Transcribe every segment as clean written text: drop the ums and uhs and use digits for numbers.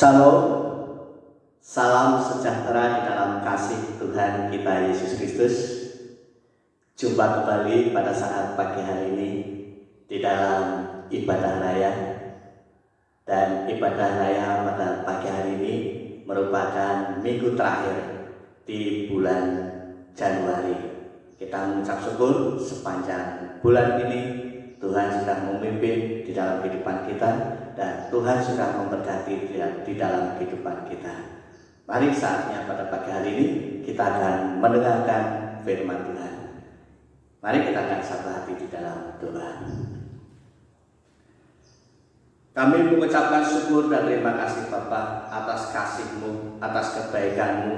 Shalom, salam sejahtera di dalam kasih Tuhan kita Yesus Kristus. Jumpa kembali pada saat pagi hari ini di dalam ibadah raya. Dan ibadah raya pada pagi hari ini merupakan minggu terakhir di bulan Januari. Kita mengucap syukur sepanjang bulan ini Tuhan sudah memimpin di dalam kehidupan kita dan Tuhan sudah memberkati di dalam kehidupan kita. Mari saatnya pada pagi hari ini kita akan mendengarkan firman Tuhan. Mari kita akan satu hati di dalam doa. Kami mengucapkan syukur dan terima kasih Bapa atas kasih-Mu, atas kebaikan-Mu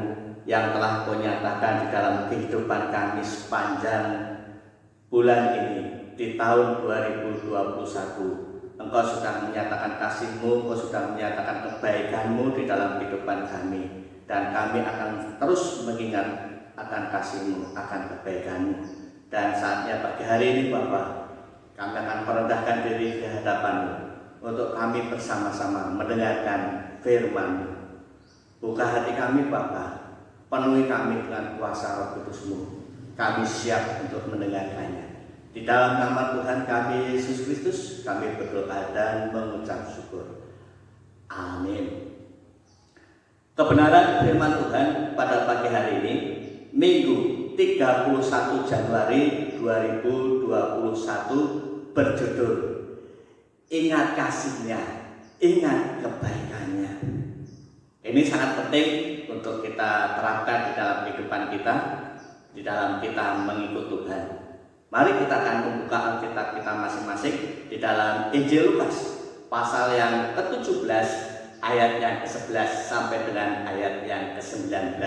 yang telah Kau nyatakan di dalam kehidupan kami sepanjang bulan ini. Di tahun 2021 Engkau sudah menyatakan kasih-Mu, Engkau sudah menyatakan kebaikan-Mu di dalam kehidupan kami. Dan kami akan terus mengingat akan kasih-Mu, akan kebaikan-Mu. Dan saatnya pagi hari ini Bapa, kami akan merendahkan diri di hadapan-Mu untuk kami bersama-sama mendengarkan firman-Mu. Buka hati kami Bapa, penuhi kami dengan kuasa Roh Kudus-Mu. Kami siap untuk mendengarkannya. Di dalam nama Tuhan kami Yesus Kristus, kami berdoa dan mengucap syukur. Amin. Kebenaran firman Tuhan pada pagi hari ini, Minggu 31 Januari 2021 berjudul Ingat kasih-Nya, ingat kebaikannya. Ini sangat penting untuk kita terapkan di dalam kehidupan kita, di dalam kita mengikut Tuhan. Mari kita akan membuka Alkitab kita masing-masing di dalam Injil Lukas pasal yang ke-17 ayat yang ke-11 sampai dengan ayat yang ke-19.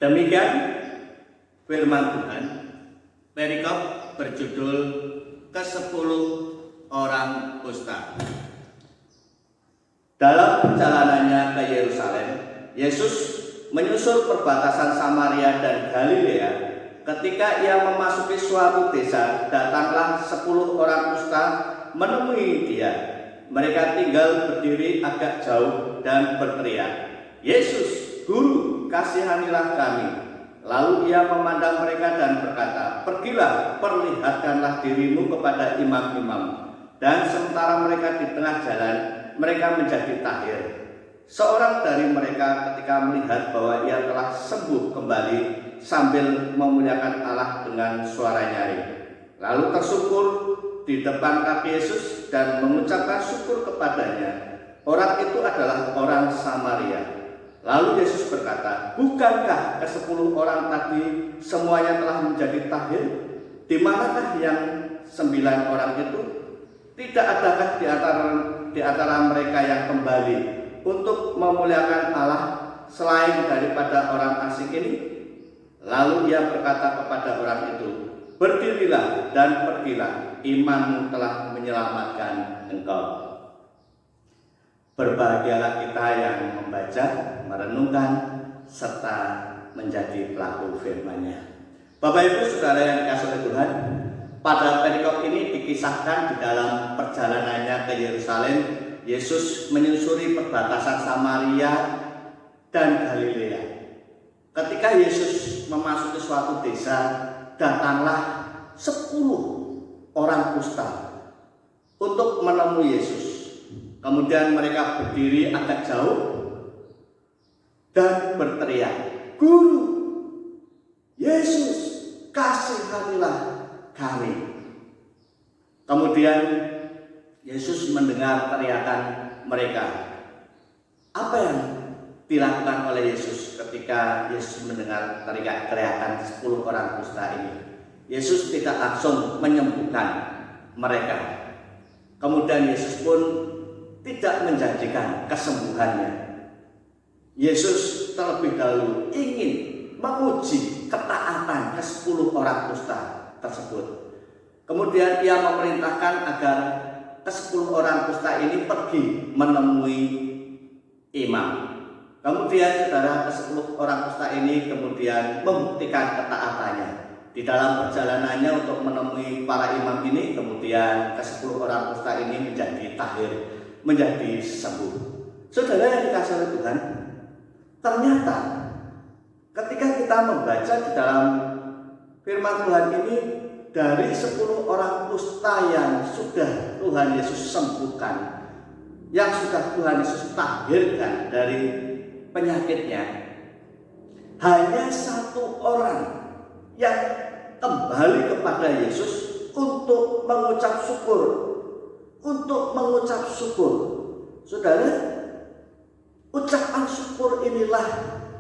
Demikian firman Tuhan. Perikop berjudul ke-10 orang kusta. Dalam perjalanannya ke Yerusalem, Yesus menyusur perbatasan Samaria dan Galilea. Ketika ia memasuki suatu desa, datanglah 10 orang kusta menemui dia. Mereka tinggal berdiri agak jauh dan berteriak, "Yesus, Guru, kasihanilah kami." Lalu ia memandang mereka dan berkata, "Pergilah, perlihatkanlah dirimu kepada imam-imam." Dan sementara mereka di tengah jalan, mereka menjadi tahir. Seorang dari mereka ketika melihat bahwa ia telah sembuh kembali sambil memuliakan Allah dengan suara nyaring, lalu tersungkur di depan kaki Yesus dan mengucapkan syukur kepadanya. Orang itu adalah orang Samaria. Lalu Yesus berkata, "Bukankah ke-10 orang tadi semuanya telah menjadi tahir? Di manakah yang 9 orang itu? Tidak adakah di antara mereka yang kembali untuk memuliakan Allah selain daripada orang asing ini?" Lalu ia berkata kepada orang itu, "Berdirilah dan pergilah, imanmu telah menyelamatkan engkau." Berbahagialah kita yang membaca, merenungkan, serta menjadi pelaku firman-Nya. Bapak Ibu Saudara yang dikasihi oleh Tuhan, pada perikop ini dikisahkan di dalam perjalanannya ke Yerusalem, Yesus menyusuri perbatasan Samaria dan Galilea. Ketika Yesus memasuki suatu desa, datanglah 10 orang kusta untuk menemui Yesus. Kemudian mereka berdiri agak jauh dan berteriak, "Guru, Yesus, kasihanilah kami." Kemudian Yesus mendengar teriakan mereka. Apa yang dilakukan oleh Yesus ketika Yesus mendengar teriakan 10 orang kusta ini? Yesus tidak langsung menyembuhkan mereka. Kemudian Yesus pun tidak menjanjikan kesembuhannya. Yesus terlebih dahulu ingin menguji ketaatan ke-10 orang kusta tersebut. Kemudian ia memerintahkan agar ke-10 orang kusta ini pergi menemui imam. Kemudian saudara, ke-10 orang kusta ini kemudian membuktikan ketaatannya. Di dalam perjalanannya untuk menemui para imam ini, kemudian ke-10 orang kusta ini menjadi tahir. menjadi sembuh. Saudara yang dikasihi oleh Tuhan, ternyata ketika kita membaca di dalam firman Tuhan ini, dari 10 orang kusta yang sudah Tuhan Yesus sembuhkan, yang sudah Tuhan Yesus tahirkan dari penyakitnya, hanya 1 orang yang kembali kepada Yesus untuk mengucap syukur. Saudara, ucapan syukur inilah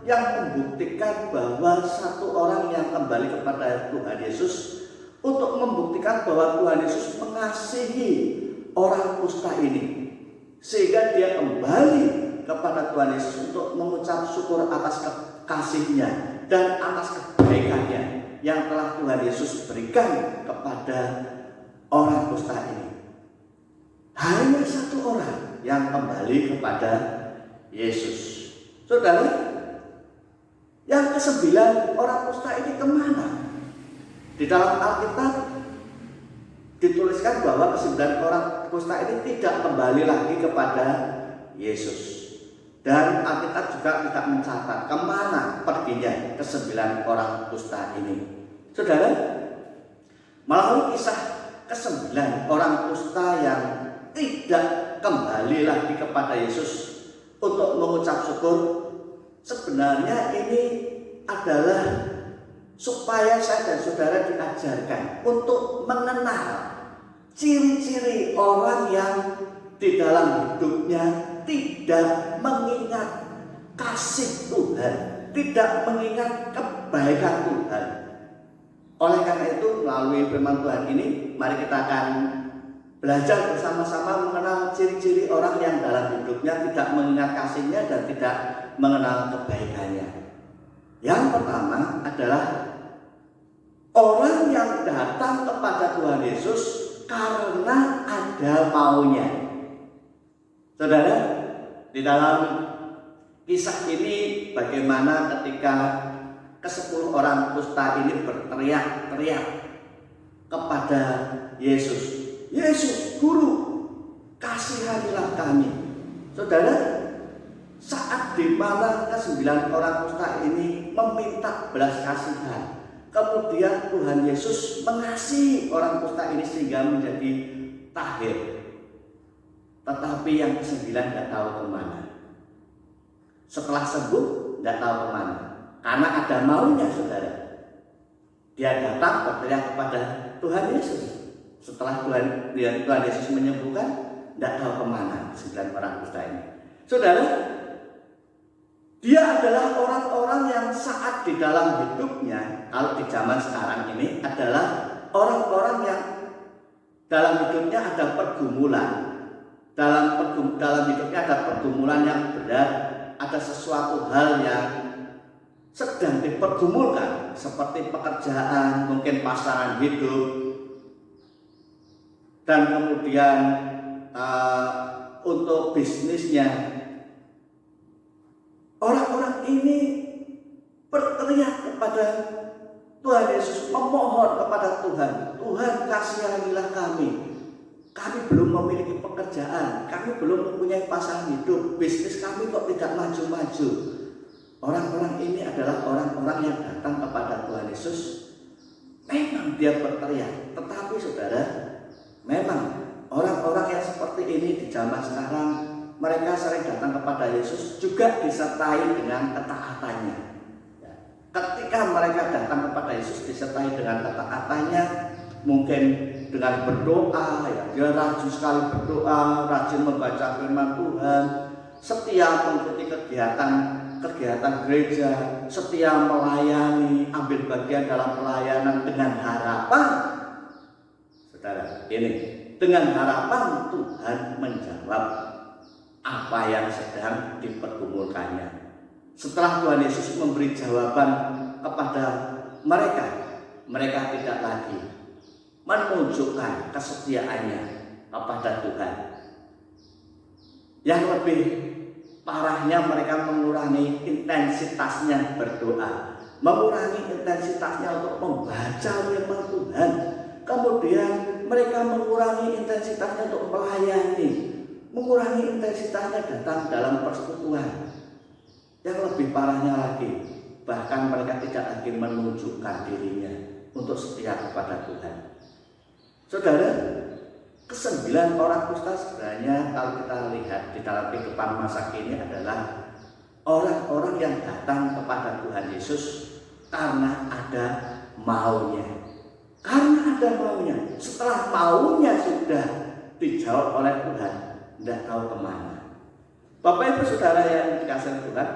yang membuktikan bahwa 1 orang yang kembali kepada Tuhan Yesus, untuk membuktikan bahwa Tuhan Yesus mengasihi orang kusta ini, sehingga dia kembali kepada Tuhan Yesus untuk mengucap syukur atas kasih-Nya dan atas kebaikannya yang telah Tuhan Yesus berikan kepada orang kusta ini. Hanya 1 orang yang kembali kepada Yesus. Saudara, yang ke-9 orang kusta ini kemana? Di dalam Alkitab dituliskan bahwa ke-9 orang kusta ini tidak kembali lagi kepada Yesus. Dan Alkitab juga tidak mencatat kemana perginya ke-9 orang kusta ini. Saudara, melalui kisah ke-9 orang kusta yang tidak kembali lagi kepada Yesus untuk mengucap syukur, sebenarnya ini adalah supaya saya dan saudara diajarkan untuk mengenal ciri-ciri orang yang di dalam hidupnya tidak mengingat kasih Tuhan, tidak mengingat kebaikan Tuhan. Oleh karena itu, melalui firman Tuhan ini, mari kita akan belajar bersama-sama mengenal ciri-ciri orang yang dalam hidupnya tidak mengingat kasih-Nya dan tidak mengenal kebaikannya. Yang pertama adalah orang yang datang kepada Tuhan Yesus karena ada maunya. Saudara, di dalam kisah ini bagaimana ketika ke-10 orang kusta ini berteriak-teriak kepada Yesus, "Yesus, Guru, kasihanilah kami." Saudara, saat di mana ke-9 orang kusta ini meminta belas kasihan, kemudian Tuhan Yesus mengasihi orang kusta ini sehingga menjadi tahir. Tetapi yang ke-9 tidak tahu kemana. Setelah sembuh tidak tahu kemana, karena ada maunya. Saudara, dia datang berteriak kepada Tuhan Yesus. Setelah Tuhan Yesus menyembuhkan, tidak tahu kemana 9 orang kusta ini. Saudara, dia adalah orang-orang yang saat di dalam hidupnya, kalau di zaman sekarang ini, adalah orang-orang yang dalam hidupnya ada pergumulan. Dalam hidupnya ada pergumulan yang berat, ada sesuatu hal yang sedang dipergumulkan, seperti pekerjaan, mungkin pasangan hidup, dan kemudian untuk bisnisnya. Orang-orang ini berteriak kepada Tuhan Yesus, memohon kepada Tuhan, "Tuhan, kasihanilah kami. Kami belum memiliki pekerjaan, kami belum mempunyai pasangan hidup, bisnis kami kok tidak maju-maju." Orang-orang ini adalah orang-orang yang datang kepada Tuhan Yesus. Memang dia berteriak, tetapi saudara, memang orang-orang yang seperti ini di zaman sekarang, mereka sering datang kepada Yesus juga disertai dengan ketaatannya. Ketika mereka datang kepada Yesus disertai dengan ketaatan-Nya, mungkin dengan berdoa, ya, dia rajin sekali berdoa, rajin membaca firman Tuhan, setia mengikuti kegiatan gereja, setia melayani, ambil bagian dalam pelayanan dengan harapan, saudara, ini dengan harapan Tuhan menjawab apa yang sedang dipergumulkannya. Setelah Tuhan Yesus memberi jawaban kepada mereka, mereka tidak lagi menunjukkan kesetiaannya kepada Tuhan. Yang lebih parahnya, mereka mengurangi intensitasnya berdoa, mengurangi intensitasnya untuk membaca firman Tuhan. Kemudian mereka mengurangi intensitasnya untuk melayani. mengurangi intensitasnya datang dalam persekutuan. Yang lebih parahnya lagi, bahkan mereka tidak lagi menunjukkan dirinya untuk setia kepada Tuhan. Saudara, kesembilan orang kusta sebenarnya kalau kita lihat di dalam kehidupan masa kini adalah orang-orang yang datang kepada Tuhan Yesus karena ada maunya. Karena ada maunya. Setelah maunya sudah dijawab oleh Tuhan, tidak tahu kemana. Bapak Ibu Saudara yang dikasihi Tuhan,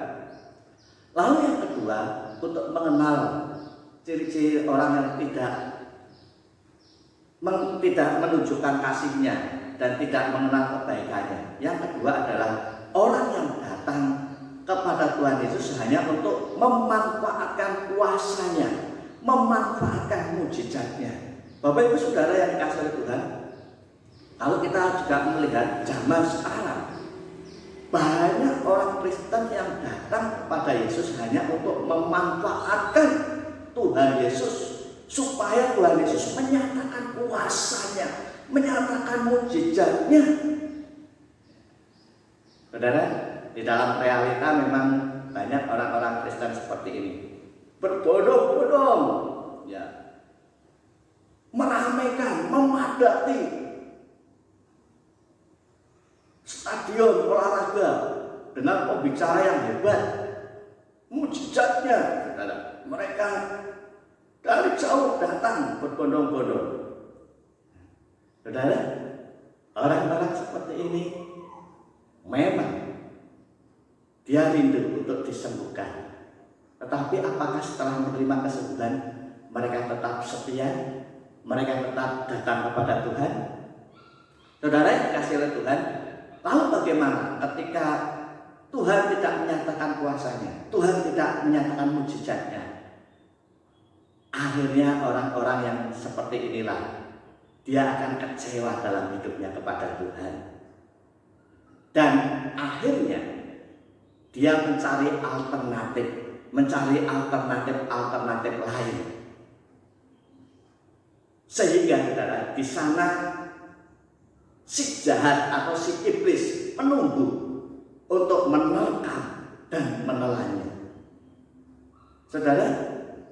lalu yang kedua, untuk mengenal ciri-ciri orang yang tidak menunjukkan kasihnya dan tidak mengenal kebaikannya. Yang kedua adalah orang yang datang kepada Tuhan Yesus hanya untuk memanfaatkan kuasanya, memanfaatkan mujizatnya. Bapak Ibu Saudara yang dikasihi Tuhan, kalau kita juga melihat zaman sekarang, banyak orang Kristen yang datang kepada Yesus hanya untuk memanfaatkan Tuhan Yesus, supaya Tuhan Yesus menyatakan kuasanya, menyatakan mujizatnya. Saudara, di dalam realita memang banyak orang-orang Kristen seperti ini, berbondong-bondong, ya, meramaikan, memadati stadion olahraga dengan pembicara yang hebat, mujizatnya, saudara. Mereka dari jauh datang berbondong-bondong. Saudara, orang-orang seperti ini memang dia rindu untuk disembuhkan. Tetapi apakah setelah menerima kesembuhan mereka tetap setia? Mereka tetap datang kepada Tuhan? Saudara yang dikasihi oleh Tuhan, lalu bagaimana ketika Tuhan tidak menyatakan kuasanya, Tuhan tidak menyatakan mujizatnya? Akhirnya orang-orang yang seperti inilah, dia akan kecewa dalam hidupnya kepada Tuhan. Dan akhirnya dia mencari alternatif lain. Sehingga saudara, di sana si jahat atau si iblis menunggu untuk menerkam dan menelannya. Saudara,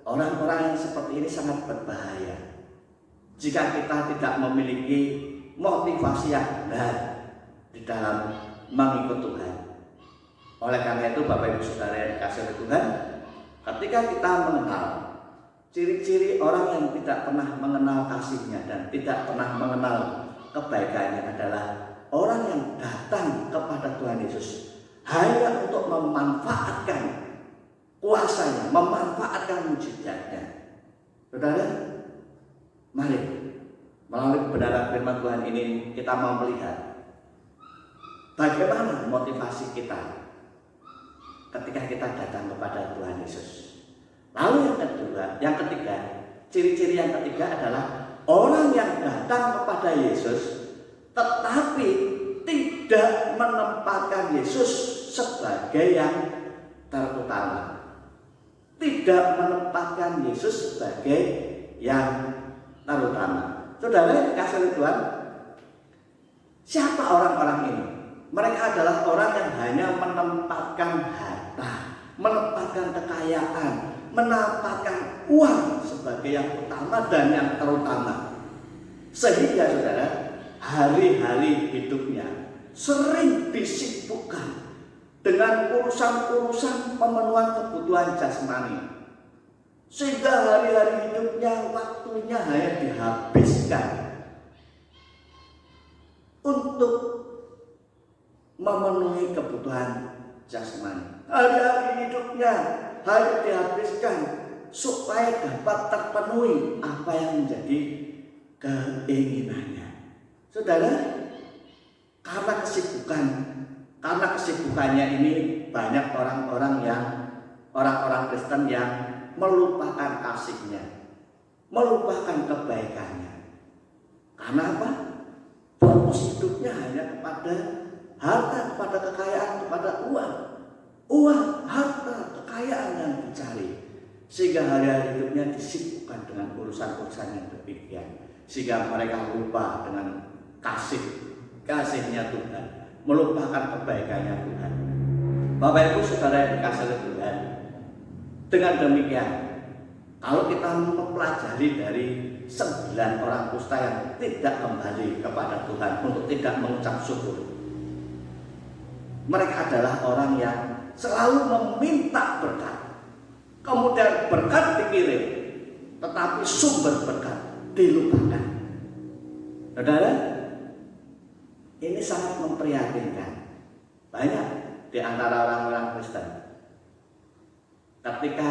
orang-orang yang seperti ini sangat berbahaya jika kita tidak memiliki motivasi yang benar di dalam mengikut Tuhan. Oleh karena itu, Bapak Ibu Saudara yang dikasihi Tuhan, ketika kita mengenal ciri-ciri orang yang tidak pernah mengenal kasihnya dan tidak pernah mengenal kebaikannya adalah orang yang datang kepada Tuhan Yesus hanya untuk memanfaatkan kuasanya, memanfaatkan mujizatnya. Saudara, mari melalui kebenaran firman Tuhan ini kita mau melihat bagaimana motivasi kita ketika kita datang kepada Tuhan Yesus. Lalu yang ketiga, ciri-ciri yang ketiga adalah orang yang datang kepada Yesus tetapi tidak menempatkan Yesus sebagai yang terutama. Tidak menempatkan Yesus sebagai yang terutama. Saudara yang dikasihi Tuhan, siapa orang-orang ini? Mereka adalah orang yang hanya menempatkan harta, menempatkan kekayaan, menempatkan uang sebagai yang utama dan yang terutama. Sehingga saudara, hari-hari hidupnya sering disibukkan dengan urusan-urusan pemenuhan kebutuhan jasmani. Sehingga hari-hari hidupnya, waktunya hanya dihabiskan untuk memenuhi kebutuhan jasmani. Hari-hari hidupnya hanya dihabiskan supaya dapat terpenuhi apa yang menjadi keinginannya. Saudara, karena kesibukannya ini banyak orang-orang Kristen yang melupakan kasihnya, melupakan kebaikannya. Karena apa? Fokus hidupnya hanya kepada harta, kepada kekayaan, kepada uang, harta, kekayaan yang dicari. Sehingga hari-hari hidupnya disibukkan dengan urusan-urusan yang demikian. Sehingga mereka lupa dengan kasihnya Tuhan. melupakan kebaikannya Tuhan. Bapak Ibu Saudara yang dikasihi oleh Tuhan, dengan demikian kalau kita mempelajari dari 9 orang kusta yang tidak kembali kepada Tuhan untuk tidak mengucap syukur, mereka adalah orang yang selalu meminta berkat, kemudian berkat dikirim, tetapi sumber berkat dilupakan. Saudara, ini sangat memprihatinkan. Banyak di antara orang-orang Kristen, ketika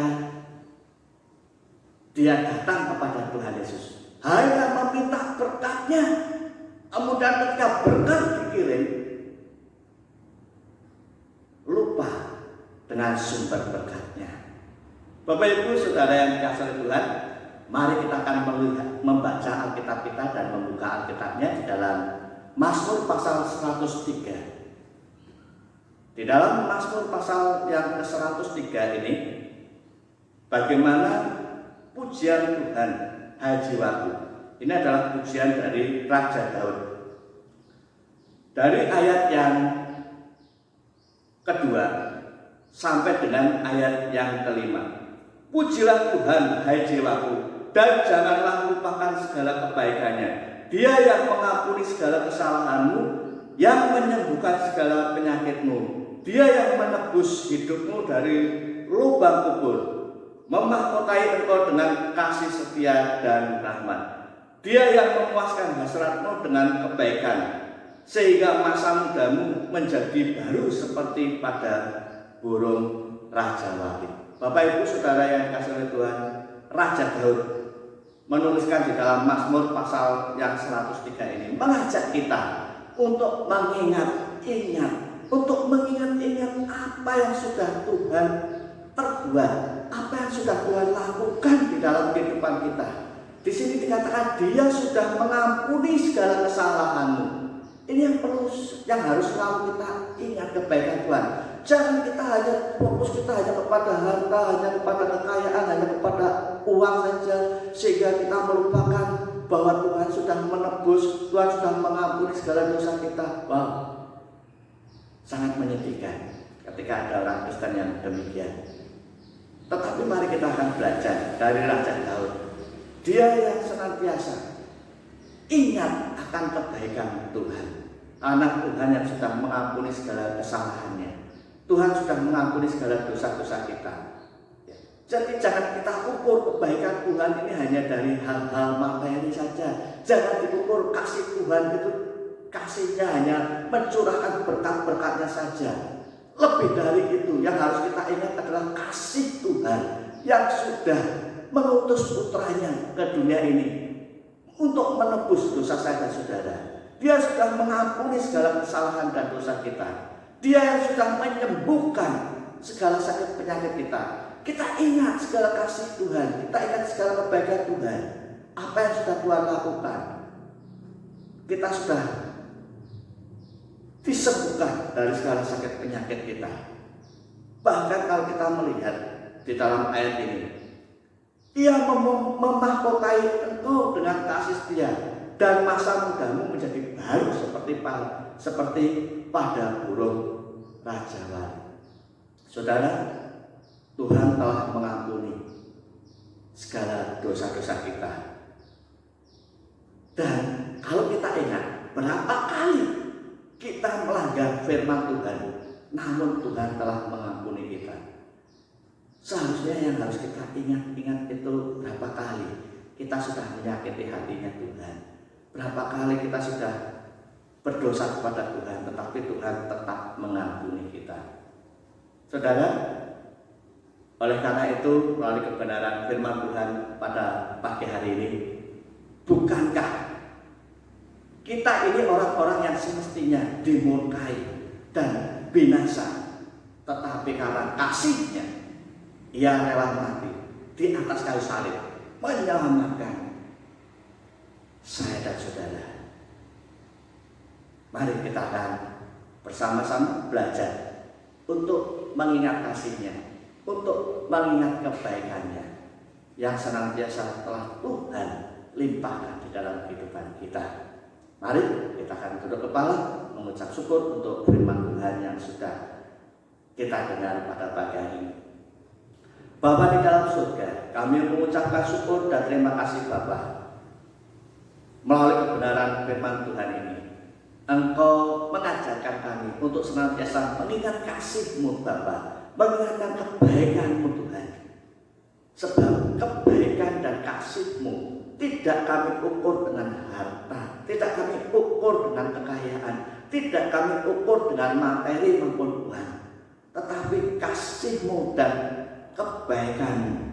dia datang kepada Tuhan Yesus hanya meminta berkatnya, kemudian ketika berkat dikirim, lupa dengan sumber berkatnya. Bapak Ibu Saudara yang dikasihi Tuhan, mari kita akan membaca Alkitab kita dan membuka Alkitabnya di dalam Mazmur pasal 103. Di dalam Mazmur pasal yang ke-103 ini, bagaimana pujian Tuhan, hai jiwaku. Ini adalah pujian dari Raja Daud. Dari ayat yang kedua sampai dengan ayat yang kelima. Pujilah Tuhan, hai jiwaku, dan janganlah lupakan segala kebaikannya. Dia yang mengampuni segala kesalahanmu, yang menyembuhkan segala penyakitmu. Dia yang menebus hidupmu dari lubang kubur, memahkotai engkau dengan kasih setia dan rahmat. Dia yang memuaskan hasratmu dengan kebaikan, sehingga masa mudamu menjadi baru seperti pada burung rajawali. Bapak Ibu Saudara yang dikasihi oleh Tuhan, Raja Daud menuliskan di dalam Mazmur pasal yang 103 ini mengajak kita untuk mengingat-ingat, untuk mengingat-ingat apa yang sudah Tuhan perbuat, apa yang sudah Tuhan lakukan di dalam kehidupan kita. Di sini dikatakan Dia sudah mengampuni segala kesalahanmu. Ini yang harus selalu kita ingat, kebaikan Tuhan. Jangan kita hanya fokus hanya kepada harta, hanya kepada kekayaan, hanya kepada uang saja, sehingga kita melupakan bahwa Tuhan sudah menebus, Tuhan sudah mengampuni segala dosa kita. Wow, sangat menyedihkan ketika ada orang Kristen yang demikian. Tetapi mari kita akan belajar dari Raja Daud. Dia yang senantiasa ingat akan kebaikan Tuhan. Anak Tuhan yang sudah mengampuni segala kesalahannya. Tuhan sudah mengampuni segala dosa-dosa kita. Jadi jangan kita ukur kebaikan Tuhan ini hanya dari hal-hal materi saja. Jangan diukur kasih Tuhan itu, kasihnya hanya mencurahkan berkat-berkatnya saja. Lebih dari itu, yang harus kita ingat adalah kasih Tuhan yang sudah mengutus putranya ke dunia ini untuk menebus dosa saya dan saudara. Dia sudah mengampuni segala kesalahan dan dosa kita. Dia yang sudah menyembuhkan segala sakit penyakit kita. Kita ingat segala kasih Tuhan, kita ingat segala kebaikan Tuhan. Apa yang sudah Tuhan lakukan, kita sudah disembuhkan dari segala sakit penyakit kita. Bahkan kalau kita melihat di dalam ayat ini, Ia memahkotai engkau dengan kasih setia, dan masa mudamu menjadi baru seperti pada burung rajawali. Saudara, Tuhan telah mengampuni segala dosa-dosa kita. Dan kalau kita ingat berapa kali kita melanggar firman Tuhan, namun Tuhan telah mengampuni kita. Seharusnya yang harus kita ingat itu berapa kali kita sudah menyakiti hatinya Tuhan. Berapa kali kita sudah berdosa kepada Tuhan, tetapi Tuhan tetap mengampuni kita. Saudara, oleh karena itu, melalui kebenaran firman Tuhan pada pagi hari ini, bukankah kita ini orang-orang yang semestinya dimurkai dan binasa, tetapi karena kasihnya Ia rela mati di atas kayu salib menyelamatkan saya dan saudara. Mari kita akan bersama-sama belajar untuk mengingat kasih-Nya, untuk mengingat kebaikannya yang senantiasa telah Tuhan limpahkan di dalam kehidupan kita. Mari kita akan tunduk kepala mengucap syukur untuk firman Tuhan yang sudah kita dengar pada pagi hari ini. Bapa di dalam surga, kami mengucapkan syukur dan terima kasih Bapa. Melalui kebenaran firman Tuhan ini, Engkau mengajarkan kami untuk senantiasa mengingat kasih-Mu Bapa, mengingatkan kebaikan-Mu Tuhan. Sebab kebaikan dan kasih-Mu tidak kami ukur dengan harta, tidak kami ukur dengan kekayaan, tidak kami ukur dengan materi maupun uang, tetapi kasih-Mu dan kebaikan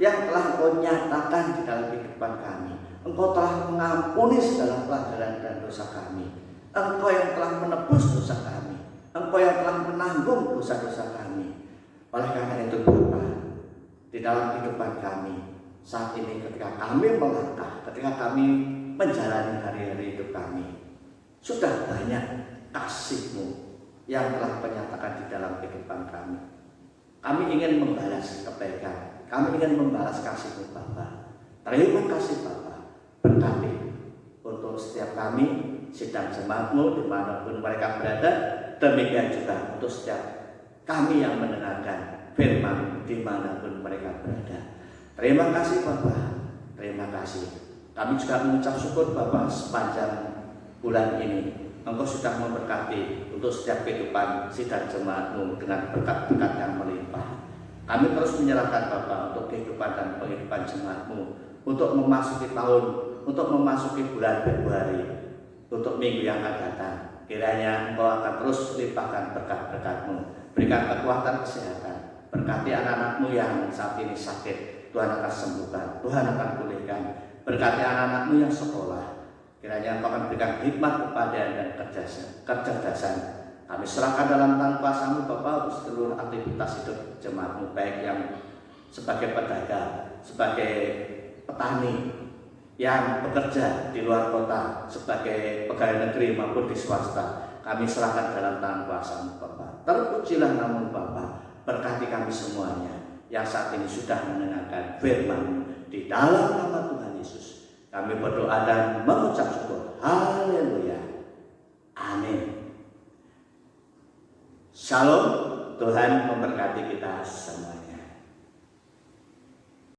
yang telah Engkau nyatakan di dalam kehidupan kami. Engkau telah mengampuni segala pelanggaran dan dosa kami. Engkau yang telah menebus dosa kami. Engkau yang telah menanggung dosa-dosa kami. Oleh karena itu Bapa, di dalam kehidupan kami saat ini, ketika kami melangkah, ketika kami menjalani hari-hari hidup kami, sudah banyak kasih-Mu yang telah menyatakan di dalam kehidupan kami. Kami ingin membalas kebaikan, kami ingin membalas kasih-Mu Bapa. Terima kasih Bapa, berkati untuk setiap kami sidang jemaat-Mu dimanapun mereka berada, demikian juga untuk setiap kami yang mendengarkan firman dimanapun mereka berada. Terima kasih Bapak, terima kasih. Kami juga mengucap syukur Bapak sepanjang bulan ini. Engkau sudah memberkati untuk setiap kehidupan sidang jemaat-Mu dengan berkat-berkat yang melimpah. Kami terus menyerahkan Bapak untuk kehidupan dan penghidupan jemaat-Mu, untuk memasuki tahun, untuk memasuki bulan Februari, untuk minggu yang akan datang. Kiranya Engkau akan terus limpahkan berkat-berkat-Mu, berikan kekuatan kesehatan, berkati anak-anak-Mu yang saat ini sakit. Tuhan akan sembuhkan, Tuhan akan pulihkan. Berkati anak-anak-Mu yang sekolah, kiranya Engkau akan berikan hikmat kepada dan kecerdasan. Kami serahkan dalam tangan kuasa-Mu Bapa untuk seluruh aktivitas hidup jemaat-Mu, baik yang sebagai pedagang, sebagai petani, yang bekerja di luar kota, sebagai pegawai negeri maupun di swasta. Kami serahkan dalam tangan kuasa-Mu Bapa. Terpujilah nama-Mu Bapa, berkati kami semuanya yang saat ini sudah mendengarkan firman di dalam nama Tuhan Yesus. Kami berdoa dan mengucap syukur. Haleluya. Amin. Shalom. Tuhan memberkati kita semuanya.